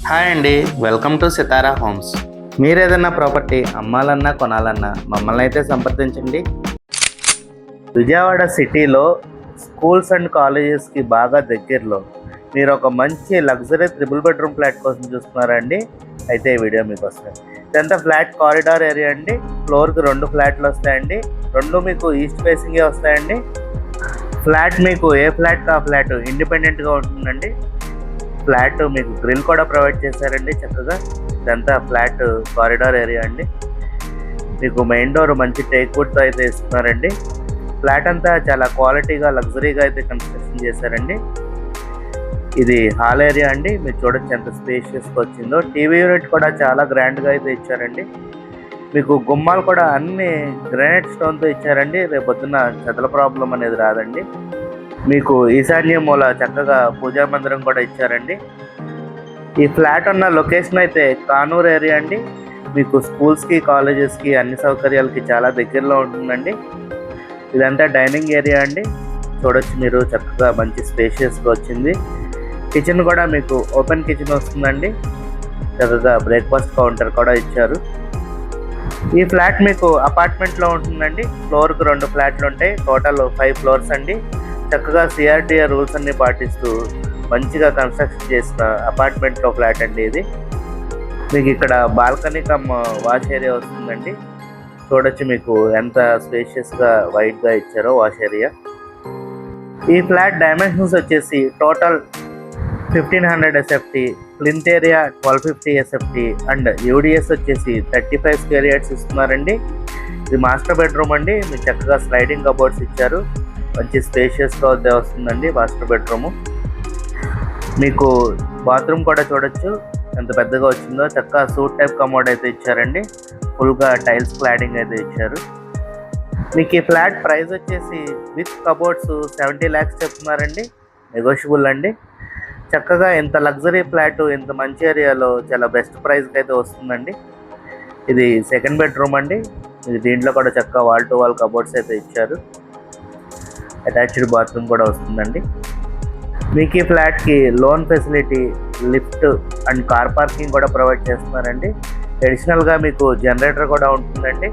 Hi అండి, welcome to Sitara homes. మీరు ఏదైనా ప్రాపర్టీ అమ్మాలన్నా కొనాలన్నా మమ్మల్ని అయితే సంప్రదించండి. విజయవాడ సిటీలో స్కూల్స్ అండ్ కాలేజెస్కి బాగా దగ్గరలో మీరు ఒక మంచి లగ్జరీ ట్రిపుల్ బెడ్రూమ్ ఫ్లాట్ కోసం చూస్తున్నారండి. అయితే ఈ వీడియో మీకు వస్తుంది. ఇదంతా ఫ్లాట్ కారిడార్ ఏరియా అండి. ఫ్లోర్కి 2 ఫ్లాట్లు వస్తాయండి. 2 మీకు ఈస్ట్ ఫేసింగే వస్తాయండి. ఫ్లాట్ మీకు ఏ ఫ్లాట్ ఆ ఫ్లాట్ ఇండిపెండెంట్గా ఉంటుందండి. ఫ్లాట్ మీకు గ్రిల్ కూడా ప్రొవైడ్ చేశారండి చక్కగా. ఇదంతా ఫ్లాట్ కారిడార్ ఏరియా అండి. మీకు మెయిన్ డోర్ మంచి టేక్ వుడ్తో అయితే ఇస్తున్నారండి. ఫ్లాట్ అంతా చాలా క్వాలిటీగా లగ్జరీగా అయితే కన్స్ట్రక్షన్ చేశారండి. ఇది హాల్ ఏరియా అండి. మీరు చూడొచ్చు ఎంత స్పేషియస్గా వచ్చిందో. టీవీ యూనిట్ కూడా చాలా గ్రాండ్గా అయితే ఇచ్చారండి. మీకు గుమ్మాలు కూడా అన్ని గ్రానైట్ స్టోన్తో ఇచ్చారండి. రేపొద్దున చెదల ప్రాబ్లం అనేది రాదండి. మీకు ఈశాన్య మూల చక్కగా పూజా మందిరం కూడా ఇచ్చారండి. ఈ ఫ్లాట్ ఉన్న లొకేషన్ అయితే కానూరు ఏరియా అండి. మీకు స్కూల్స్కి కాలేజెస్కి అన్ని సౌకర్యాలకి చాలా దగ్గరలో ఉంటుందండి. ఇదంతా డైనింగ్ ఏరియా అండి. చూడొచ్చు మీరు చక్కగా మంచి స్పేషియస్గా వచ్చింది. కిచెన్ కూడా మీకు ఓపెన్ కిచెన్ వస్తుందండి. చక్కగా బ్రేక్ఫాస్ట్ కౌంటర్ కూడా ఇచ్చారు. ఈ ఫ్లాట్ మీకు అపార్ట్మెంట్లో ఉంటుందండి. ఫ్లోర్కి 2 ఫ్లాట్లు ఉంటాయి. టోటల్ 5 ఫ్లోర్స్ అండి. చక్కగా సిఆర్డిఏ రూల్స్ అన్ని పాటిస్తూ మంచిగా కన్స్ట్రక్షన్ చేసిన అపార్ట్మెంట్లో ఫ్లాట్ అండి ఇది. మీకు ఇక్కడ బాల్కనీ కమ్ వాష్ ఏరియా వస్తుందండి. చూడొచ్చు మీకు ఎంత స్పేషియస్గా వైడ్గా ఇచ్చారో వాష్ ఏరియా. ఈ ఫ్లాట్ డైమెన్షన్స్ వచ్చేసి total 1500 SFT, plinth area 1250 SFT and UDS వచ్చేసి 35 స్క్వేర్ యార్డ్స్ ఇస్తున్నారండి. ఇది మాస్టర్ బెడ్రూమ్ అండి. మీకు చక్కగా స్లైడింగ్ కబోర్డ్స్ ఇచ్చారు. మంచి స్పేషియస్గా వస్తుందండి మాస్టర్ బెడ్రూము. మీకు బాత్రూమ్ కూడా చూడొచ్చు ఎంత పెద్దగా వచ్చిందో. చక్కగా సూట్ టైప్ కమోడ్ అయితే ఇచ్చారండి. ఫుల్గా టైల్స్ క్లాడింగ్ అయితే ఇచ్చారు. మీకు ఈ ఫ్లాట్ ప్రైస్ వచ్చేసి విత్ కబోర్డ్స్ 70 lakhs చెప్తున్నారండి. నెగోషియబుల్ అండి. చక్కగా ఇంత లగ్జరీ ఫ్లాట్ ఇంత మంచి ఏరియాలో చాలా బెస్ట్ ప్రైస్కి అయితే వస్తుందండి. ఇది సెకండ్ బెడ్రూమ్ అండి. ఇది దీంట్లో కూడా చక్కగా వాల్ టు వాల్ కబోర్డ్స్ అయితే ఇచ్చారు. అటాచ్డ్ బాత్రూమ్ కూడా వస్తుందండి. మీకు ఈ ఫ్లాట్కి loan facility, lift and car parking కూడా ప్రొవైడ్ చేస్తున్నారండి. అడిషనల్గా మీకు జనరేటర్ కూడా ఉంటుందండి.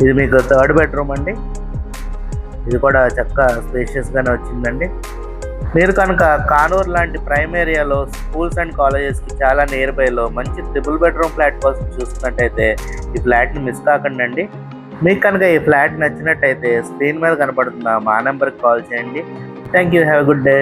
ఇది మీకు థర్డ్ బెడ్రూమ్ అండి. ఇది కూడా చక్కగా స్పేషియస్గానే వచ్చిందండి. మీరు కనుక కానూరు లాంటి ప్రైమ్ ఏరియాలో స్కూల్స్ అండ్ కాలేజెస్కి చాలా నియర్ బైలో మంచి ట్రిపుల్ బెడ్రూమ్ ఫ్లాట్ కోసం చూస్తున్నట్టయితే ఈ ఫ్లాట్ని మిస్ కాకండి అండి. మీకు కనుక ఈ ఫ్లాట్ నచ్చినట్టయితే స్క్రీన్ మీద కనపడుతున్న మా నెంబర్కి కాల్ చేయండి. Thank you. Have a good day.